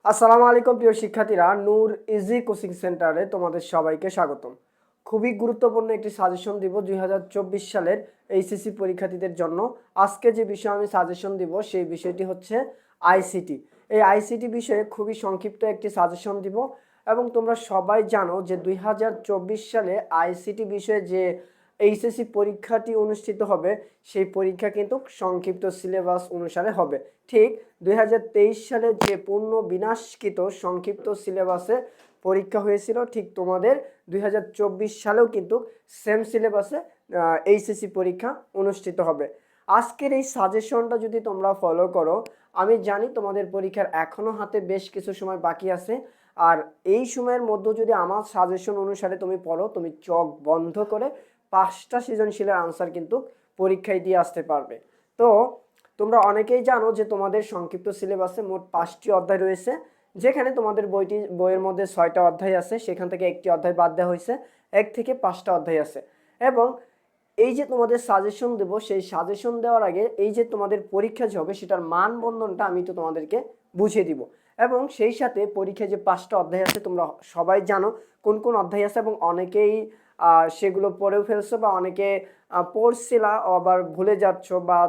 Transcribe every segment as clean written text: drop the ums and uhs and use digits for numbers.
আসসালামু আলাইকুম প্রিয় শিক্ষার্থীরা, নূর ইজি কোচিং সেন্টারে তোমাদের সবাইকে স্বাগতম। খুবই গুরুত্বপূর্ণ একটি সাজেশন দিব 2024 সালের এইচএসসি পরীক্ষার্থীদের জন্য। আজকে যে বিষয়ে আমি সাজেশন দিব সেই বিষয়টি হচ্ছে আইসিটি। এই আইসিটি বিষয়ে খুবই সংক্ষিপ্ত একটি সাজেশন দিব এবং তোমরা সবাই জানো যে 2024 সালে আইসিটি বিষয়ে যে এইচএসসি পরীক্ষাটি অনুষ্ঠিত হবে সেই পরীক্ষা কিন্তু সংক্ষিপ্ত সিলেবাস অনুসারে হবে। ঠিক 2023 সালে যে পূর্ণ বিনাশকৃত সংক্ষিপ্ত সিলেবাসে পরীক্ষা হয়েছিল, ঠিক তোমাদের 2024 সালেও কিন্তু সেম সিলেবাসে এইচএসসি পরীক্ষা অনুষ্ঠিত হবে। আজকের এই সাজেশনটা যদি তোমরা ফলো করো, আমি জানি তোমাদের পরীক্ষার এখনও হাতে বেশ কিছু সময় বাকি আছে, আর এই সময়ের মধ্যে যদি আমার সাজেশন অনুসারে তুমি পড়ো, তুমি চোখ বন্ধ করে 5টা সৃজনশীলের আনসার কিন্তু পরীক্ষায় দিয়ে আসতে পারবে। তো তোমরা অনেকেই জানো যে তোমাদের সংক্ষিপ্ত সিলেবাসে মোট 5টি অধ্যায় রয়েছে, যেখানে তোমাদের বইয়ের মধ্যে 6টা অধ্যায় আছে, সেখান থেকে একটি অধ্যায় বাদ দেওয়া হয়েছে, 1 থেকে 5টা অধ্যায় আছে। এবং এই যে তোমাদের সাজেশন দেব, সেই সাজেশন দেওয়ার আগে এই যে তোমাদের পরীক্ষা যে হবে সেটার মানবন্ধনটা আমি তো তোমাদেরকে বুঝিয়ে দিব। এবং সেই সাথে পরীক্ষায় যে 5টা অধ্যায় আছে তোমরা সবাই জানো কোন কোন অধ্যায় আছে, এবং অনেকেই সেগুলো পড়েও ফেলছো বা অনেকে পড়ছিলা আবার ভুলে যাচ্ছ, বা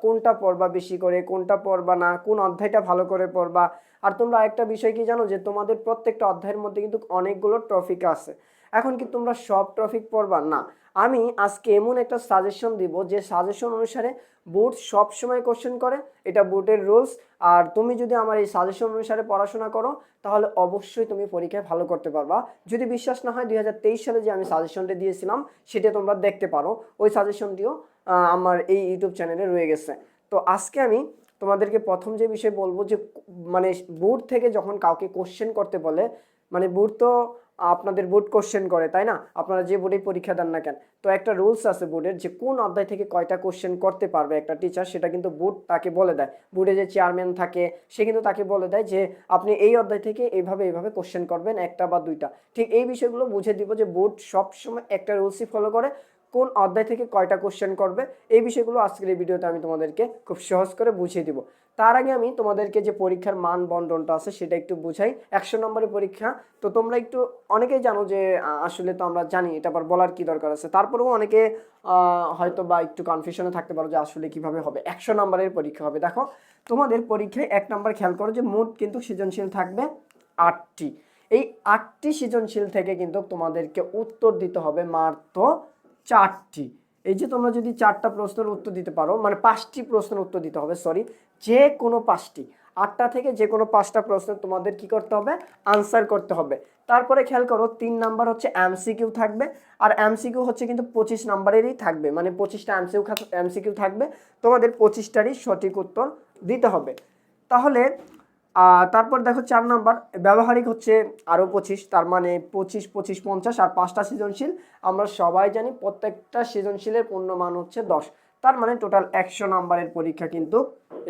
কোনটা পড়বা বেশি করে, কোনটা পড়বা না, কোন অধ্যায়টা ভালো করে পড়বা। আর তোমরা একটা বিষয় কি জানো যে তোমাদের প্রত্যেকটা অধ্যায়ের মধ্যে কিন্তু অনেকগুলো টপিক আছে। এখন কি তোমরা সব টপিক পড়বা না? আমি আজকে এমন একটা সাজেশন দিব যে সাজেশন অনুসারে বোর্ড সব সময় কোশ্চেন করে, এটা বোর্ডের রুলস। আর তুমি যদি আমার এই সাজেশন অনুসারে পড়াশোনা করো তাহলে অবশ্যই তুমি পরীক্ষায় ভালো করতে পারবা। যদি বিশ্বাস না হয় 2023 সালে যে আমি সাজেশনটা দিয়েছিলাম সেটা তোমরা দেখতে পারো, ওই সাজেশনটিও আমার এই ইউটিউব চ্যানেলে রয়ে গেছে। তো আজকে আমি তোমাদেরকে প্রথম যে বিষয় বলবো যে মানে বোর্ড থেকে যখন কাউকে কোশ্চেন করতে বলে, মানে বোর্ড তো আপনাদের বোর্ড কোশ্চেন করে, তাই না? আপনারা যে বোর্ডে পরীক্ষা দেন না কেন, তো একটা রুলস আছে বোর্ডের যে কোন অধ্যায় থেকে কয়টা কোশ্চেন করতে পারবে একটা টিচার, সেটা কিন্তু বোর্ড তাকে বলে দেয়। বোর্ডে যে চেয়ারম্যান থাকে সে কিন্তু তাকে বলে দেয় যে আপনি এই অধ্যায় থেকে এইভাবে কোশ্চেন করবেন, একটা বা দুইটা। ঠিক এই বিষয়গুলো বুঝে দিব যে বোর্ড সবসময় একটা রুলসই ফলো করে, কোন অধ্যায় থেকে কয়টা কোশ্চেন করবে। এই বিষয়গুলো আজকের এই ভিডিওতে আমি তোমাদেরকে খুব সহজ করে বুঝিয়ে দিব। তার আগে আমি তোমাদেরকে যে পরীক্ষার মান বন্টনটা আছে সেটা একটু বুঝাই। 100 নম্বরের পরীক্ষা, তো তোমরা একটু অনেকেই জানো যে আসলে তো আমরা জানি, এটা আবার বলার কি দরকার আছে, তারপরেও অনেকে হয়তো বা একটু কনফিউশনে থাকতে পারো যে আসলে কিভাবে হবে 100 নম্বরের পরীক্ষা হবে। দেখো তোমাদের পরীক্ষায় 1 নম্বর খেয়াল করো যে মোট কিন্তু সৃজনশীল থাকবে 8টি। এই 8টি সৃজনশীল থেকে কিন্তু তোমাদেরকে উত্তর দিতে হবে মাত্র 4টি। এই যে তোমরা যদি 4টা প্রশ্নের উত্তর দিতে পারো, মানে 5টি প্রশ্নের উত্তর দিতে হবে, সরি, যে কোনো 5টি, 8টা থেকে যে কোনো 5টা প্রশ্ন তোমাদের কি করতে হবে, আনসার করতে হবে। তারপরে খেয়াল করো 3 নাম্বার হচ্ছে এমসিকিউ থাকবে, আর এমসিকিউ হচ্ছে কিন্তু 25 নাম্বারেরই থাকবে, মানে 25টা এমসিকিউ থাকবে, তোমাদের 25টারই সঠিক উত্তর দিতে হবে। তাহলে তারপর দেখো 4 নাম্বার ব্যবহারিক হচ্ছে আরও 25, তার মানে 25, 25, 50 আর 5টা সৃজনশীল। আমরা সবাই জানি প্রত্যেকটা সৃজনশীলের পূর্ণমান হচ্ছে 10, তার মানে টোটাল 100 নাম্বারের পরীক্ষা কিন্তু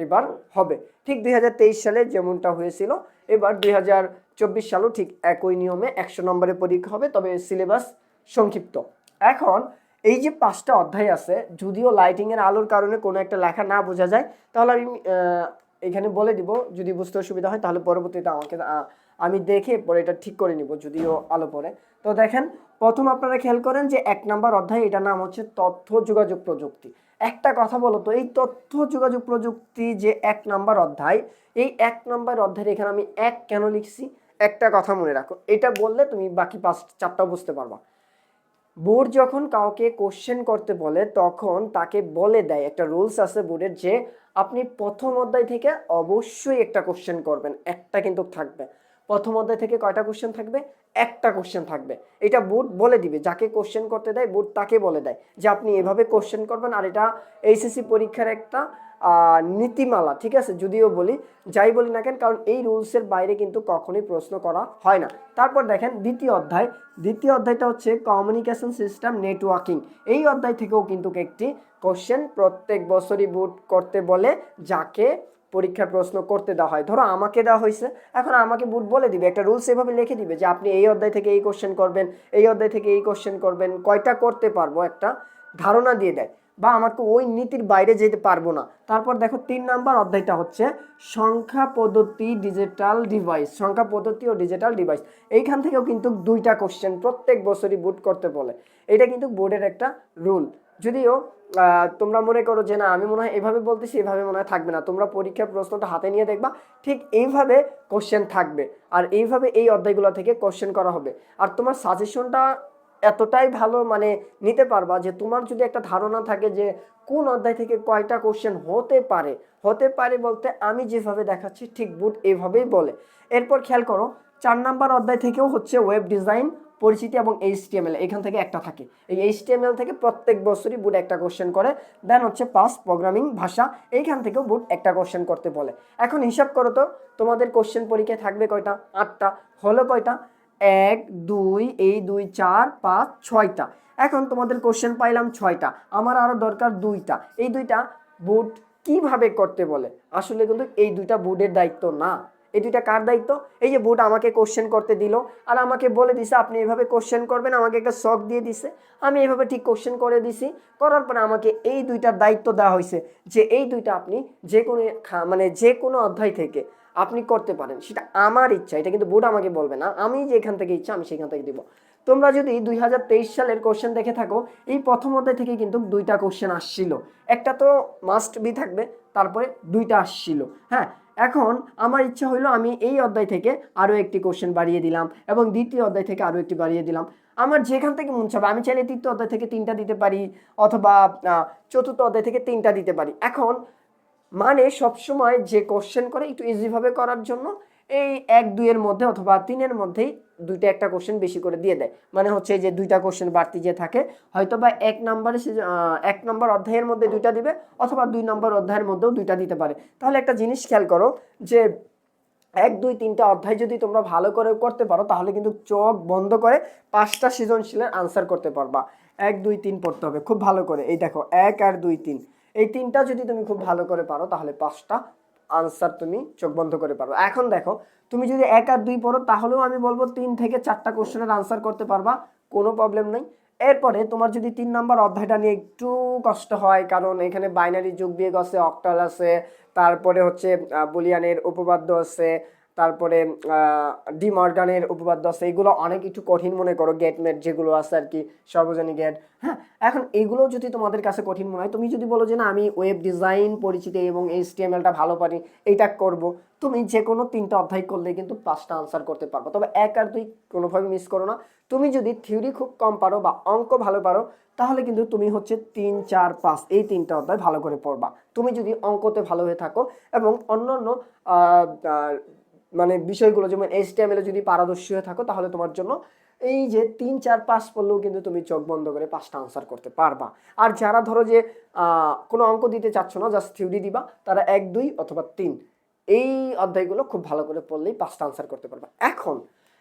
এবার হবে। ঠিক 2023 সালে যেমনটা হয়েছিল, এবার 2024 সালেও ঠিক একই নিয়মে 100 নম্বরের পরীক্ষা হবে, তবে সিলেবাস সংক্ষিপ্ত। এখন এই যে 5টা অধ্যায় আছে, যদিও লাইটিংয়ের আলোর কারণে কোনো একটা লেখা না বোঝা যায়, তাহলে আমি এখানে বলে দিব, যদি বুঝতে অসুবিধা হয় তাহলে পরবর্তীতে আমাকে আমি দেখে পরে এটা ঠিক করে নিব যদিও আলো পড়ে। তো দেখেন, প্রথম আপনারা খেয়াল করেন যে 1 নম্বর অধ্যায়, এটার নাম হচ্ছে তথ্য যোগাযোগ প্রযুক্তি। একটা কথা বলো তো, এই তথ্য যোগাযোগ প্রযুক্তি যে 1 নম্বর অধ্যায়, এই 1 নম্বর অধ্যায়ের এখানে আমি 1 কেন লিখছি, একটা কথা মনে রাখো, এটা বললে তুমি বাকি 4টা বুঝতে পারবা। বোর্ড যখন কাউকে কোশ্চেন করতে বলে তখন তাকে বলে দেয়, একটা রুলস আছে বোর্ডের, যে আপনি প্রথম অধ্যায় থেকে অবশ্যই একটা কোশ্চেন করবেন, একটা কিন্তু থাকবে। প্রথম অধ্যায় থেকে কয়টা কোশ্চেন থাকবে, একটা কোশ্চেন থাকবে। এটা বোর্ড বলে দিবে, যাকে কোশ্চেন করতে দেয় বোর্ড তাকে বলে দেয় যে আপনি এভাবে কোশ্চেন করবেন। আর এটা এইচএসসি পরীক্ষার একটা নীতিমালা, ঠিক আছে? যদিও বলি, যাই বলি না কেন, কারণ এই রুলসের বাইরে কিন্তু কখনোই প্রশ্ন করা হয় না। তারপর দেখেন দ্বিতীয় অধ্যায়টা হচ্ছে কমিউনিকেশন সিস্টেম নেটওয়ার্কিং। এই অধ্যায় থেকেও কিন্তু একটি কোশ্চেন প্রত্যেক বছরই বোর্ড করতে বলে, যাকে পরীক্ষার প্রশ্ন করতে দেওয়া হয়। ধরো আমাকে দেওয়া হয়েছে, এখন আমাকে বোর্ড বলে দিবে, একটা রুলস এভাবে লিখে দিবে যে আপনি এই অধ্যায় থেকে এই কোশ্চেন করবেন, এই অধ্যায় থেকে এই কোশ্চেন করবেন, কয়টা করতে পারবো একটা ধারণা দিয়ে দেয়। বা আমাকে ওই নীতির বাইরে যেতে পারবো না। তারপর দেখো 3 নাম্বার অধ্যায়টা হচ্ছে সংখ্যা পদ্ধতি ডিজিটাল ডিভাইস, সংখ্যা পদ্ধতি ও ডিজিটাল ডিভাইস। এইখান থেকেও কিন্তু 2টা কোশ্চেন প্রত্যেক বছরই বোর্ড করতে বলে। এটা কিন্তু বোর্ডের একটা রুল। যদিও তোমরা মনে করো যে না আমি মনে হয় এভাবে বলতেছি, এভাবে মনে হয় থাকবে না, তোমরা পরীক্ষার প্রশ্নটা হাতে নিয়ে দেখবা ঠিক এইভাবে কোশ্চেন থাকবে আর এইভাবে এই অধ্যায়গুলো থেকে কোশ্চেন করা হবে। আর তোমার সাজেশনটা এতটাই ভালো মানে নিতে পারবা যে তোমার যদি একটা ধারণা থাকে যে কোন অধ্যায় থেকে কয়টা কোশ্চেন হতে পারে বলতে আমি যেভাবে দেখাচ্ছি ঠিক বোর্ড এইভাবেই বলে। এরপর খেয়াল করো 4 নাম্বার অধ্যায় থেকেও হচ্ছে ওয়েব ডিজাইন পরিচিতি এবং HTML, এখান থেকে একটা থাকে। এই HTML থেকে প্রত্যেক বছরই বোর্ড একটা কোশ্চেন করে। দেন হচ্ছে পাস প্রোগ্রামিং ভাষা, এইখান থেকেও বোর্ড একটা কোশ্চেন করতে বলে। এখন হিসাব করো তো তোমাদের কোশ্চেন পরীক্ষায় থাকবে কয়টা? 8টা। হলো কয়টা? 1 2 এই 2 4 5 6টা। এখন তোমাদের কোশ্চেন পাইলাম 6টা, আমার আরো দরকার 2টা। এই 2টা বোর্ড কিভাবে করতে বলে? আসলে কিন্তু এই 2টা বোর্ডের দায়িত্ব না। এই 2টা কার দায়িত্ব? এই যে বোর্ড আমাকে কোশ্চেন করতে দিল আর আমাকে বলে দিছে আপনি এভাবে কোশ্চেন করবেন, আমাকে একটা শখ দিয়ে দিছে, আমি এভাবে ঠিক কোশ্চেন করে দিছি। করার পরে আমাকে এই 2টার দায়িত্ব দেওয়া হয়েছে যে এই 2টা আপনি যে কোনো মানে যে কোনো অধ্যায় থেকে আপনি করতে পারেন, সেটা আমার ইচ্ছা। এটা কিন্তু বোর্ড আমাকে বলবে না, আমি যেখান থেকে ইচ্ছা আমি সেখান থেকে দিব। তোমরা যদি 2023 সালের কোশ্চেন দেখে থাকো, এই প্রথম অধ্যায় থেকে কিন্তু 2টা কোশ্চেন আসছিল, একটা তো মাস্ট বি থাকবে, তারপরে 2টা আসছিল। হ্যাঁ, এখন আমার ইচ্ছা হইলো আমি এই অধ্যায় থেকে আরও একটি কোশ্চেন বাড়িয়ে দিলাম এবং দ্বিতীয় অধ্যায় থেকে আরও একটি বাড়িয়ে দিলাম। আমার যেখান থেকে মন চাবে আমি চাইলে তৃতীয় অধ্যায় থেকে 3টা দিতে পারি অথবা চতুর্থ অধ্যায় থেকে 3টা দিতে পারি। এখন মানে সবসময় যে কোশ্চেন করে একটু ইজিভাবে করার জন্য এই 1 2 এর মধ্যে অথবা 3 এর মধ্যেই 2টা একটা কোশ্চেন বেশি করে দিয়ে দেয়। মানে হচ্ছে যে 2টা কোশ্চেন বাড়তি যে থাকে, হয়তো বা 1 নম্বর অধ্যায়ের মধ্যে 2টা দিবে অথবা 2 নম্বর অধ্যায়ের মধ্যেও 2টা দিতে পারে। তাহলে একটা জিনিস খেয়াল করো যে 1 2 3টা অধ্যায় যদি তোমরা ভালো করে করতে পারো তাহলে কিন্তু চোখ বন্ধ করে 5টা সৃজনশীলের আনসার করতে পারবা। 1 2 3 পড়তে হবে খুব ভালো করে। এই দেখো 1 আর 2 3, এই 3টা যদি তুমি খুব ভালো করে পারো তাহলে 5টা আনসার তুমি চোখ বন্ধ করে পারো। এখন দেখো তুমি যদি 1 আর 2 পড়ো তাহলেও আমি বলবো 3 থেকে 4টা কোশ্চেনের আনসার করতে পারবা, কোনো প্রবলেম নেই। এরপরে তোমার যদি 3 নাম্বার অধ্যায়টা নিয়ে একটু কষ্ট হয়, কারণ এখানে বাইনারি যোগ বিয়োগ আছে, অক্টাল আছে, তারপরে হচ্ছে বুলিয়ানের উপপাদ্য আছে, তারপরে ডি মর্গানের উপপাদ্য আছে, এগুলো অনেক একটু কঠিন মনে করো, গেট মেট যেগুলো আছে আর কি, সর্বজনীন গেট। হ্যাঁ, এখন এগুলো যদি তোমাদের কাছে কঠিন মনে হয়, তুমি যদি বলো যে না আমি ওয়েব ডিজাইন পরিচিতি এবং HTML-টা ভালো পারি, এইটা করব, তুমি যে কোনো 3টা অধ্যায় করলে কিন্তু 5টা আনসার করতে পারবে। তবে 1 আর 2 কোনোভাবে মিস করো না। তুমি যদি থিওরি খুব কম পারো বা অঙ্ক ভালো পারো তাহলে কিন্তু তুমি হচ্ছে 3 4 5 এই 3টা অধ্যায় ভালো করে পড়বা। তুমি যদি অঙ্কতে ভালো হয়ে থাকো এবং অন্যান্য মানে বিষয়গুলো যেমন HTML এ যদি পারদর্শী হয়ে থাকো তাহলে তোমার জন্য এই যে 3 4 5 পড়লেও কিন্তু তুমি চোখ বন্ধ করে 5টা আনসার করতে পারবা। আর যারা ধরো যে কোনো অঙ্ক দিতে চাচ্ছ না, জাস্ট থিওরি দিবা, তারা 1 2 অথবা 3 এই অধ্যায়গুলো খুব ভালো করে পড়লেই 5টা আনসার করতে পারবা।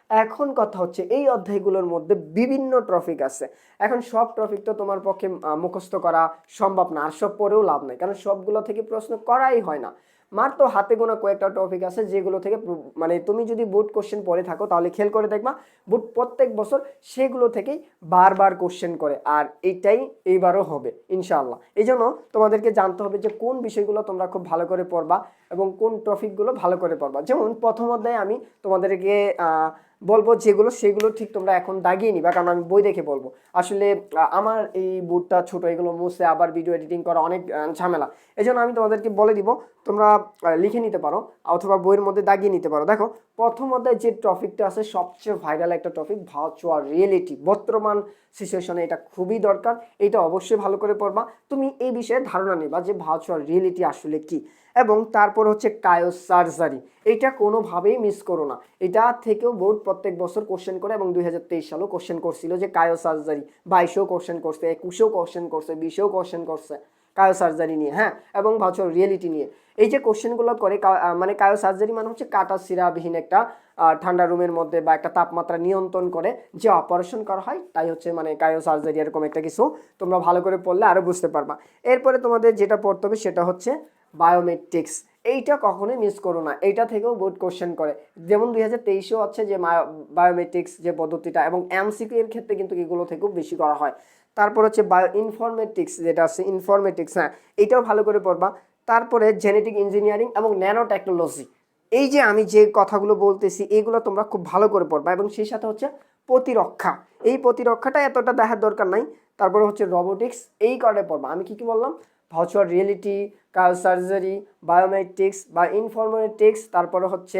এখন কথা হচ্ছে এই অধ্যায়গুলোর মধ্যে বিভিন্ন টপিক আছে। এখন সব টপিক তো তোমার পক্ষে মুখস্থ করা সম্ভব না, আর সব পড়েও লাভ নাই, কারণ সবগুলো থেকে প্রশ্ন করাই হয় না। মাত্র হাতে গোনা কয়েকটা টপিক আছে যেগুলো থেকে মানে তুমি যদি বোর্ড কোশ্চেন পড়ে থাকো তাহলে খেয়াল করে দেখবা বোর্ড প্রত্যেক বছর সেগুলো থেকেই বারবার কোশ্চেন করে, আর এইটাই এইবারও হবে ইনশাআল্লাহ। এই জন্য তোমাদেরকে জানতে হবে যে কোন বিষয়গুলো তোমরা খুব ভালো করে পড়বা এবং কোন টপিকগুলো ভালো করে পড়বা। যেমন প্রথম অধ্যায়ে আমি তোমাদেরকে বলবো যেগুলো সেগুলো ঠিক তোমরা এখন দাগিয়ে নিবা, কারণ আমি বই দেখে বলবো। আসলে আমার এই বোর্ডটা ছোট, এগুলো মুছে আবার ভিডিও এডিটিং করা অনেক ঝামেলা। এই জন্য আমি তোমাদেরকে বলে দিব, তোমরা লিখে নিতে পারো অথবা বইয়ের মধ্যে দাগিয়ে নিতে পারো। দেখো প্রথম অধ্যায়ে যে টপিকটা আছে সবচেয়ে ভাইরাল একটা টপিক, ভার্চুয়াল রিয়েলিটি। বর্তমান সিচুয়েশনে এটা খুবই দরকার, এটা অবশ্যই ভালো করে পড়বা। তুমি এই বিষয়ে ধারণা নিবা যে ভার্চুয়াল রিয়েলিটি আসলে কি। এবং তারপর হচ্ছে কায়োসার্জারি, এইটা কোনোভাবেই মিস করো না। এটা থেকেও বোর্ড প্রত্যেক বছর কোশ্চেন করে এবং 2023 সালেও কোশ্চেন করছিল যে কায়োসার্জারি, 22এও কোশ্চেন করছে, 21এও কোশ্চেন করছে, 20এও কোশ্চেন করছে কায়োসার্জারি নিয়ে। হ্যাঁ, এবং ভার্চুয়াল রিয়েলিটি নিয়ে এই যে কোশ্চেনগুলো করে, মানে কায়োসার্জারি মানে হচ্ছে কাটা সিরাবিহীন একটা ঠান্ডা রুমের মধ্যে বা একটা তাপমাত্রা নিয়ন্ত্রণ করে যে অপারেশন করা হয়, তাই হচ্ছে মানে কায়োসার্জারি, এরকম একটা কিছু। তোমরা ভালো করে পড়লে আরও বুঝতে পারবা। এরপরে তোমাদের যেটা পড়তে হবে সেটা হচ্ছে বায়োমেট্রিক্স। এইটা কখনোই মিস করো না, এইটা থেকেও বোর্ড কোশ্চেন করে। যেমন 2023-এও হচ্ছে যে বায়োমেট্রিক্স যে পদ্ধতিটা, এবং MCQ এর ক্ষেত্রে কিন্তু এগুলো থেকেও বেশি করা হয়। তারপর হচ্ছে বায়ো ইনফরমেটিক্স যেটা আছে ইনফরমেটিক্স, হ্যাঁ এইটাও ভালো করে পড়বা। তারপরে জেনেটিক ইঞ্জিনিয়ারিং এবং ন্যানো টেকনোলজি, এই যে আমি যে কথাগুলো বলতেছি এইগুলো তোমরা খুব ভালো করে পড়বা। এবং সেই সাথে হচ্ছে প্রতিরক্ষা, এই প্রতিরক্ষাটা এতটা দেখার দরকার নাই। তারপরে হচ্ছে রোবোটিক্স, এই কয়টা পড়বা। আমি কি কি বললাম, ভার্চুয়াল রিয়েলিটি, কার সার্জারি, বায়োমেট্রিক্স বা ইনফরমেটিক্স, তারপরে হচ্ছে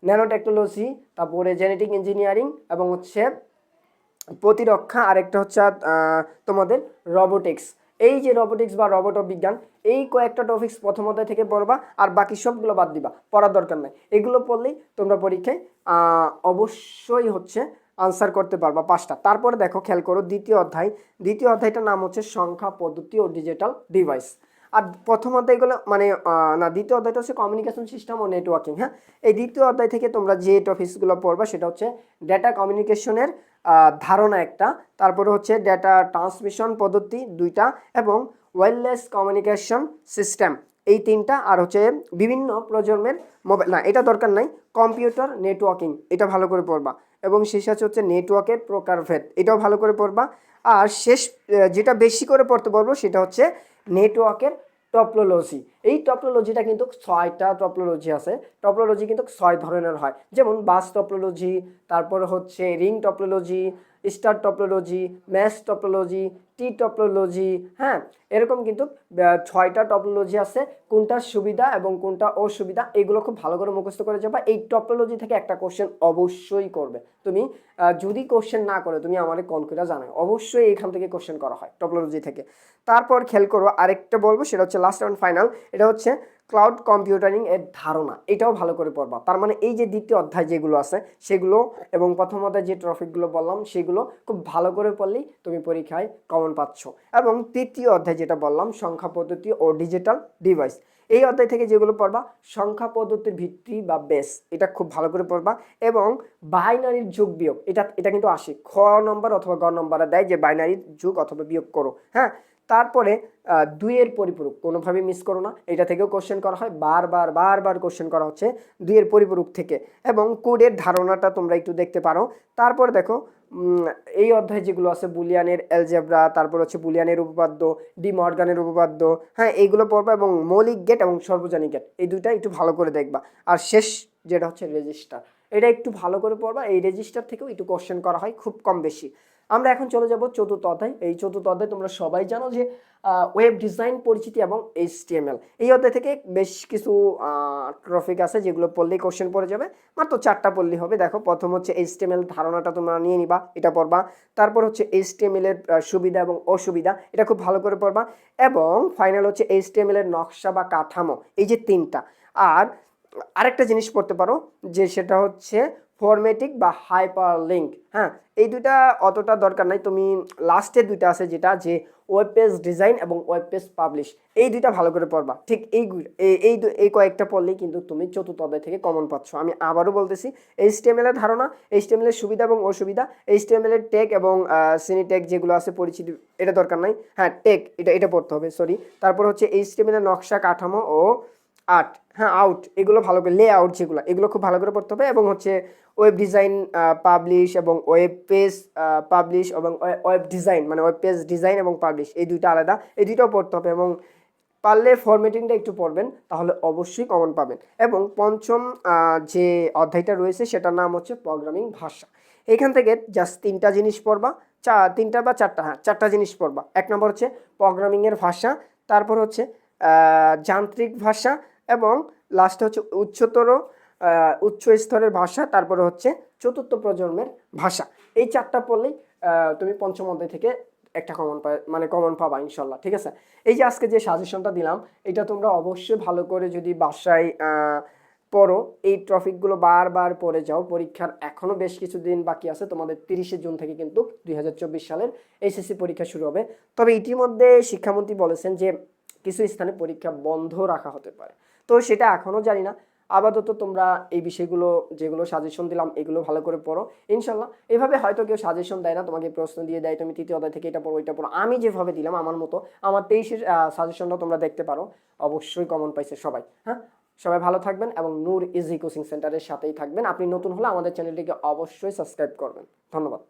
ন্যানো টেকনোলজি, তারপরে জেনেটিক ইঞ্জিনিয়ারিং এবং হচ্ছে প্রতিরক্ষা, আরেকটা হচ্ছে তোমাদের রোবোটিক্স। এই যে রোবোটিক্স বা রোবট বিজ্ঞান, এই কয়েকটা টপিক্স প্রথম অধ্যায় থেকে পড়বা, আর বাকি সবগুলো বাদ দিবা, পড়ার দরকার নাই। এগুলো পড়লেই তোমরা পরীক্ষায় অবশ্যই হচ্ছে আনসার করতে পারবা 5টা। তারপরে দেখো, খেয়াল করো দ্বিতীয় অধ্যায়, দ্বিতীয় অধ্যায়টার নাম হচ্ছে সংখ্যা পদ্ধতি ও ডিজিটাল ডিভাইস। আর প্রথম অধ্যায়গুলো মানে না, দ্বিতীয় অধ্যায়টা হচ্ছে কমিউনিকেশন সিস্টেম ও নেটওয়ার্কিং। হ্যাঁ, এই দ্বিতীয় অধ্যায় থেকে তোমরা যে টপিকসগুলো পড়বা সেটা হচ্ছে ডেটা কমিউনিকেশনের ধারণা একটা, তারপরে হচ্ছে ডেটা ট্রান্সমিশন পদ্ধতি 2টা, এবং ওয়্যারলেস কমিউনিকেশন সিস্টেম এই 3টা, আর হচ্ছে বিভিন্ন প্রজন্মের মোবাইল, না এটা দরকার নাই, কম্পিউটার নেটওয়ার্কিং এটা ভালো করে পড়বা। এবং শেষ আছে হচ্ছে নেটওয়ার্কের প্রকারভেদ, এটাও ভালো করে পড়বা। আর শেষ যেটা বেশি করে পড়তে পারবো সেটা হচ্ছে নেটওয়ার্কের টপোলজি। এই টপোলজিটা কিন্তু 6টা টপোলজি আছে, টপোলজি কিন্তু 6 ধরনের হয়, যেমন বাস টপোলজি, তারপর হচ্ছে ring topology, star topology, mesh topology, tree topology. হ্যাঁ, এরকম কিন্তু 6টা টপোলজি আছে। কোনটার সুবিধা এবং কোনটা অসুবিধা এগুলো খুব ভালো করে মুখস্থ করে যাবা। এই টপোলজি থেকে একটা কোশ্চেন অবশ্যই করবে তুমি, যদি কোশ্চেন না করে তুমি আমাদের কল করে জানাও, অবশ্যই এখান থেকে কোশ্চেন করা হয় টপোলজি থেকে। তারপর খেয়াল করো আরেকটা বলবো, সেটা হচ্ছে লাস্ট অ্যান্ড ফাইনাল, এটা হচ্ছে ক্লাউড কম্পিউটারিং এর ধারণা, এটাও ভালো করে পড়বা। তার মানে এই যে দ্বিতীয় অধ্যায় যেগুলো আছে সেগুলো এবং প্রথম অধ্যায় যে টপিকগুলো বললাম সেগুলো খুব ভালো করে পড়লেই তুমি পরীক্ষায় কমন পাচ্ছ। এবং তৃতীয় অধ্যায় যেটা বললাম সংখ্যা পদ্ধতি ও ডিজিটাল ডিভাইস, এই অধ্যায় থেকে যেগুলো পড়বা সংখ্যা পদ্ধতির ভিত্তি বা বেস, এটা খুব ভালো করে পড়বা। এবং বাইনারির যোগ বিয়োগ, এটা কিন্তু আসে খ নম্বর অথবা গ নম্বরে দেয় যে বাইনারির যোগ অথবা বিয়োগ করো। হ্যাঁ, তারপরে 2-এর পরিপূরক কোনোভাবে মিস করো না, এটা থেকেও কোশ্চেন করা হয়, বারবার বারবার কোশ্চেন করা হচ্ছে 2-এর পরিপূরক থেকে। এবং কোডের ধারণাটা তোমরা একটু দেখতে পারো। তারপরে দেখো এই অধ্যায় যেগুলো আছে বুলিয়ানের অ্যালজেব্রা, তারপর হচ্ছে বুলিয়ানের উপপাদ্য, ডি মর্গানের উপপাদ্য, হ্যাঁ এইগুলো পড়বা। এবং মৌলিক গেট এবং সর্বজনীন গেট এই দুইটা একটু ভালো করে দেখবা। আর শেষ যেটা হচ্ছে রেজিস্টার, এটা একটু ভালো করে পড়বা। এই রেজিস্টার থেকেও একটু কোশ্চেন করা হয় খুব কম বেশি। আমরা এখন চলে যাব চতুর্থ অধ্যায়। এই চতুর্থ অধ্যায় তোমরা সবাই জানো যে ওয়েব ডিজাইন পরিচিতি এবং HTML। এই অধ্যায় থেকে বেশ কিছু টপিক আছে যেগুলো পড়লেই কোশ্চেন পড়ে যাবে, মাত্র 4টা পড়লেই হবে। দেখো, প্রথম হচ্ছে HTML ধারণাটা তোমরা নিয়ে নিবা, এটা পড়বা। তারপর হচ্ছে HTML এর সুবিধা এবং অসুবিধা, এটা খুব ভালো করে পড়বা। এবং ফাইনাল হচ্ছে HTML এর নকশা বা কাঠামো, এই যে 3টা। আর আরেকটা জিনিস পড়তে পারো যে সেটা হচ্ছে ফরম্যাটিক বা হাইপার লিঙ্ক। হ্যাঁ, এই দুইটা অতটা দরকার নাই, তুমি লাস্টের দুইটা আছে যেটা যে ওয়েব পেজ ডিজাইন এবং ওয়েব পেজ পাবলিশ, এই দুইটা ভালো করে পড়বা। ঠিক এই কয়েকটা পড়লেই কিন্তু তুমি চতুর্থ অধ্যায় থেকে কমন পাচ্ছ। আমি আবারও বলতেছি, HTML এর ধারণা, HTML এর সুবিধা এবং অসুবিধা, HTML এর টেগ এবং সিনিটেগ যেগুলো আছে পরিচিতি, এটা দরকার নাই। হ্যাঁ, টেগ এটা পড়তে হবে, সরি। তারপর হচ্ছে HTML এর নকশা কাঠামো ও আর্ট, হ্যাঁ আউট, এগুলো ভালো করে, লে আউট যেগুলো, এগুলো খুব ভালো করে পড়তে হবে। এবং হচ্ছে ওয়েব ডিজাইন পাবলিশ এবং ওয়েব পেজ পাবলিশ এবং ওয়েব ডিজাইন মানে ওয়েব পেজ ডিজাইন এবং পাবলিশ, এই দুইটা আলাদা, এই দুইটাও পড়তে হবে। এবং পারলে ফরম্যাটিংটা একটু পড়বেন, তাহলে অবশ্যই কমন পাবেন। এবং পঞ্চম যে অধ্যায়টা রয়েছে সেটার নাম হচ্ছে প্রোগ্রামিং ভাষা। এখান থেকে জাস্ট 3টা জিনিস পড়বা, 3টা বা 4টা, হ্যাঁ 4টা জিনিস পড়বা। 1 নম্বর হচ্ছে প্রোগ্রামিংয়ের ভাষা, তারপর হচ্ছে যান্ত্রিক ভাষা, এবং লাস্টে হচ্ছে উচ্চ স্তরের ভাষা, তারপরে হচ্ছে চতুর্থ প্রজন্মের ভাষা। এই 4টা পড়লেই তুমি পঞ্চম অধ্যায় থেকে একটা কমন পাবা ইনশাল্লাহ। ঠিক আছে, এই যে আজকে যে সাজেশনটা দিলাম এটা তোমরা অবশ্যই ভালো করে যদি বাসায় পড়ো, এই টপিকগুলো বারবার পড়ে যাও। পরীক্ষার এখনো বেশ কিছুদিন বাকি আছে, তোমাদের 30শে জুন থেকে কিন্তু 2024 সালের SSC পরীক্ষা শুরু হবে। তবে ইতিমধ্যে শিক্ষামন্ত্রী বলেছেন যে কিছু স্থানে পরীক্ষা বন্ধ রাখা হতে পারে, তো সেটা এখনো জানি না। আপাতত তোমরা এই বিষয়গুলো যেগুলো সাজেশন দিলাম এগুলো ভালো করে পড়ো ইনশাল্লাহ। এভাবে হয়তো কেউ সাজেশন দেয় না, তোমাকে প্রশ্ন দিয়ে দেয় তুমি তৃতীয় অধ্যায় থেকে এটা পড়ো এটা পড়ো, আমি যেভাবে দিলাম আমার মতো, আমার 23-এর সাজেশনটা তোমরা দেখতে পারো, অবশ্যই কমন পাইছে সবাই। হ্যাঁ, সবাই ভালো থাকবেন এবং নূর ইজি কোচিং সেন্টারের সাথেই থাকবেন। আপনি নতুন হলে আমাদের চ্যানেলটিকে অবশ্যই সাবস্ক্রাইব করবেন। ধন্যবাদ।